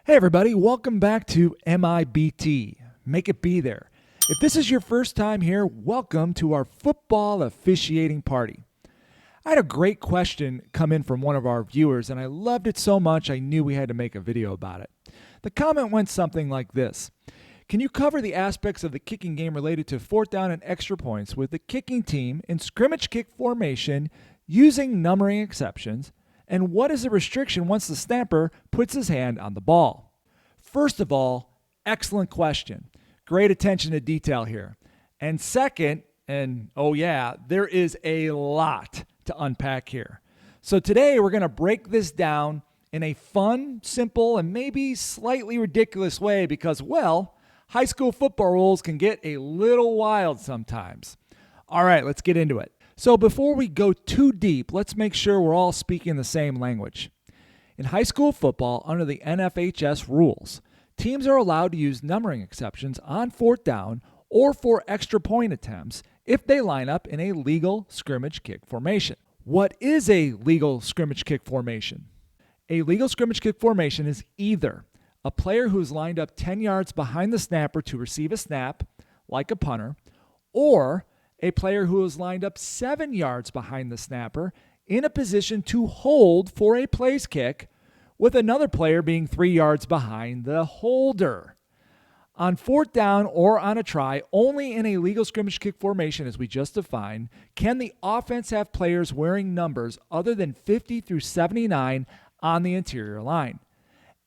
Hey everybody, welcome back to MIBT. Make it be there. If this is your first time here, welcome to our football officiating party. I had a great question come in from one of our viewers, and I loved it so much I knew we had to make a video about it. The comment went something like this. Can you cover the aspects of the kicking game related to fourth down and extra points with the kicking team in scrimmage kick formation using numbering exceptions? And what is the restriction once the snapper puts his hand on the ball? First of all, excellent question. Great attention to detail here. And second, there is a lot to unpack here. So today we're going to break this down in a fun, simple, and maybe slightly ridiculous way because, high school football rules can get a little wild sometimes. All right, let's get into it. So before we go too deep, let's make sure we're all speaking the same language. In high school football, under the NFHS rules, teams are allowed to use numbering exceptions on fourth down or for extra point attempts if they line up in a legal scrimmage kick formation. What is a legal scrimmage kick formation? A legal scrimmage kick formation is either a player who is lined up 10 yards behind the snapper to receive a snap, like a punter, or a player who is lined up 7 yards behind the snapper in a position to hold for a place kick, with another player being 3 yards behind the holder. On fourth down or on a try, only in a legal scrimmage kick formation, as we just defined, can the offense have players wearing numbers other than 50 through 79 on the interior line.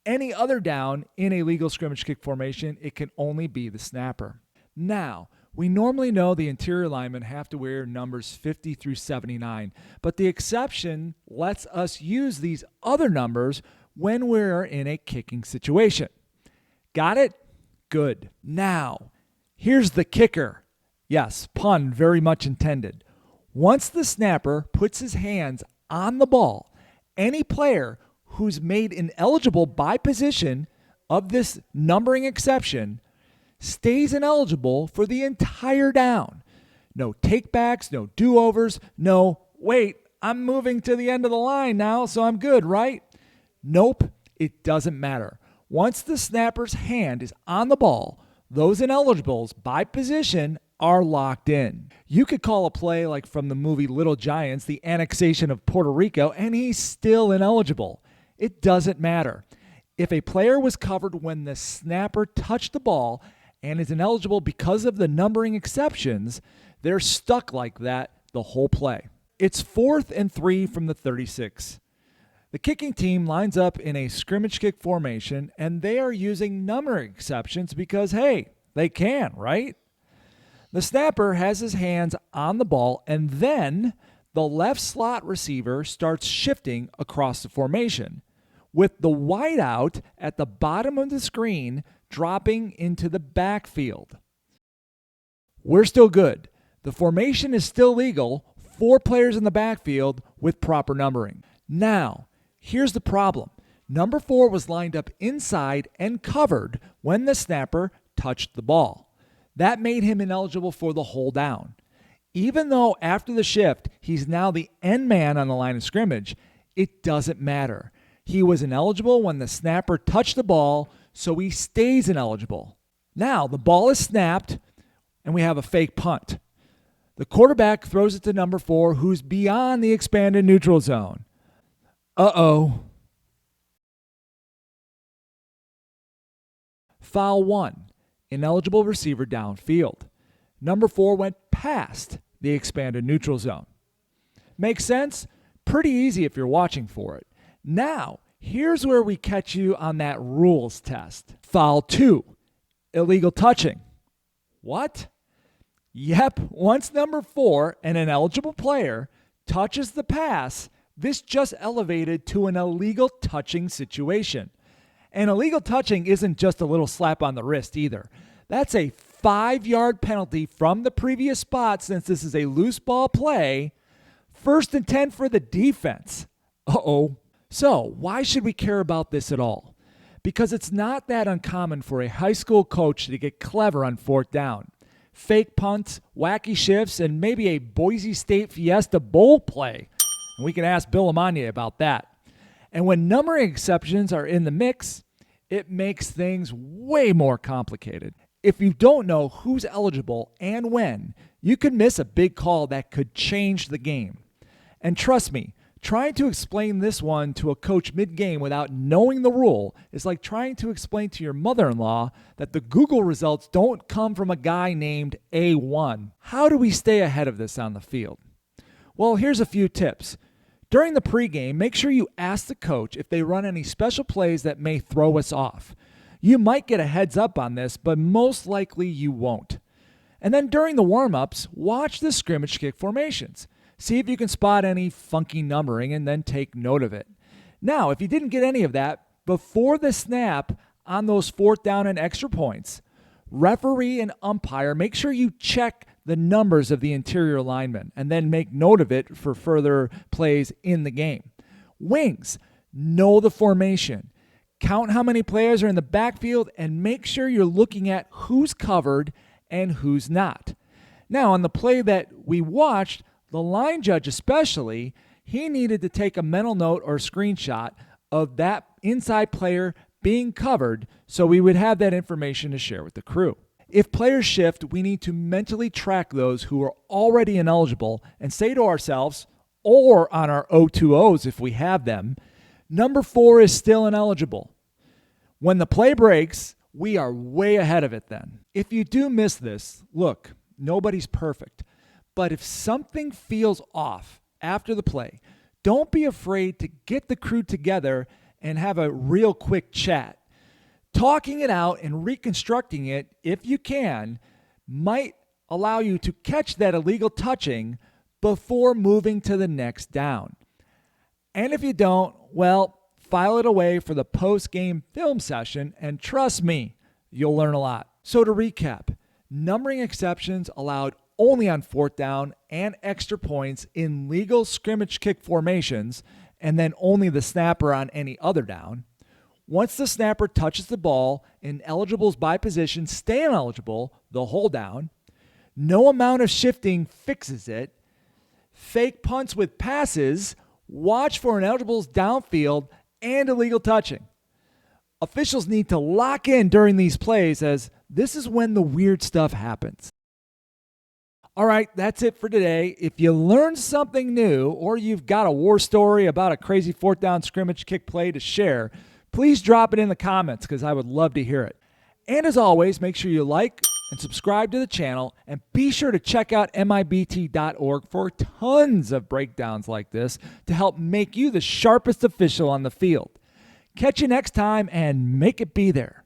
Any other down in a legal scrimmage kick formation, it can only be the snapper. Now, we normally know the interior linemen have to wear numbers 50 through 79, but the exception lets us use these other numbers when we're in a kicking situation. Got it? Good. Now, here's the kicker. Yes, pun very much intended. Once the snapper puts his hands on the ball, any player who's made ineligible by position of this numbering exception stays ineligible for the entire down. No takebacks, no do-overs, no, wait, I'm moving to the end of the line now, so I'm good, right? Nope, it doesn't matter. Once the snapper's hand is on the ball, those ineligibles by position are locked in. You could call a play like from the movie Little Giants, the annexation of Puerto Rico, and he's still ineligible. It doesn't matter. If a player was covered when the snapper touched the ball and is ineligible because of the numbering exceptions, they're stuck like that the whole play. It's 4th and 3 from the 36. The kicking team lines up in a scrimmage kick formation, and they are using numbering exceptions because, hey, they can, right? The snapper has his hands on the ball, and then the left slot receiver starts shifting across the formation, with the wideout at the bottom of the screen dropping into the backfield. We're still good. The formation is still legal, 4 players in the backfield with proper numbering. Now, here's the problem. Number 4 was lined up inside and covered when the snapper touched the ball. That made him ineligible for the whole down. Even though after the shift, he's now the end man on the line of scrimmage, it doesn't matter. He was ineligible when the snapper touched the ball, so he stays ineligible. Now, the ball is snapped, and we have a fake punt. The quarterback throws it to number 4, who's beyond the expanded neutral zone. Uh-oh. Foul 1, ineligible receiver downfield. Number 4 went past the expanded neutral zone. Makes sense? Pretty easy if you're watching for it. Now, here's where we catch you on that rules test. Foul 2, illegal touching. What? Yep, once number 4, an ineligible player, touches the pass, this just elevated to an illegal touching situation. And illegal touching isn't just a little slap on the wrist either. That's a 5-yard penalty from the previous spot since this is a loose ball play. 1st and 10 for the defense. Uh-oh. So, why should we care about this at all? Because it's not that uncommon for a high school coach to get clever on fourth down. Fake punts, wacky shifts, and maybe a Boise State Fiesta Bowl play. And we can ask Bill Amania about that. And when numbering exceptions are in the mix, It makes things way more complicated. If you don't know who's eligible and when, you could miss a big call that could change the game. And trust me, trying to explain this one to a coach mid-game without knowing the rule is like trying to explain to your mother-in-law that the Google results don't come from a guy named A1. How do we stay ahead of this on the field? Well, here's a few tips. During the pregame, make sure you ask the coach if they run any special plays that may throw us off. You might get a heads up on this, but most likely you won't. And then during the warm-ups, watch the scrimmage kick formations. See if you can spot any funky numbering and then take note of it. Now, if you didn't get any of that, before the snap on those 4th down and extra points, referee and umpire, make sure you check the numbers of the interior linemen and then make note of it for further plays in the game. Wings, know the formation. Count how many players are in the backfield and make sure you're looking at who's covered and who's not. Now, on the play that we watched, the line judge especially, he needed to take a mental note or screenshot of that inside player being covered so we would have that information to share with the crew. If players shift, we need to mentally track those who are already ineligible and say to ourselves, or on our O2Os if we have them, number 4 is still ineligible. When the play breaks, we are way ahead of it then. If you do miss this, look, nobody's perfect. But if something feels off after the play, don't be afraid to get the crew together and have a real quick chat. Talking it out and reconstructing it, if you can, might allow you to catch that illegal touching before moving to the next down. And if you don't, well, file it away for the post-game film session, and trust me, you'll learn a lot. So to recap, numbering exceptions allowed only on 4th down and extra points in legal scrimmage kick formations, and then only the snapper on any other down. Once the snapper touches the ball, ineligibles by position stay ineligible the whole down. No amount of shifting fixes it. Fake punts with passes, watch for ineligibles downfield, and illegal touching. Officials need to lock in during these plays as this is when the weird stuff happens. All right, that's it for today. If you learned something new or you've got a war story about a crazy 4th down scrimmage kick play to share, please drop it in the comments because I would love to hear it. And as always, make sure you like and subscribe to the channel and be sure to check out MIBT.org for tons of breakdowns like this to help make you the sharpest official on the field. Catch you next time and make it be there.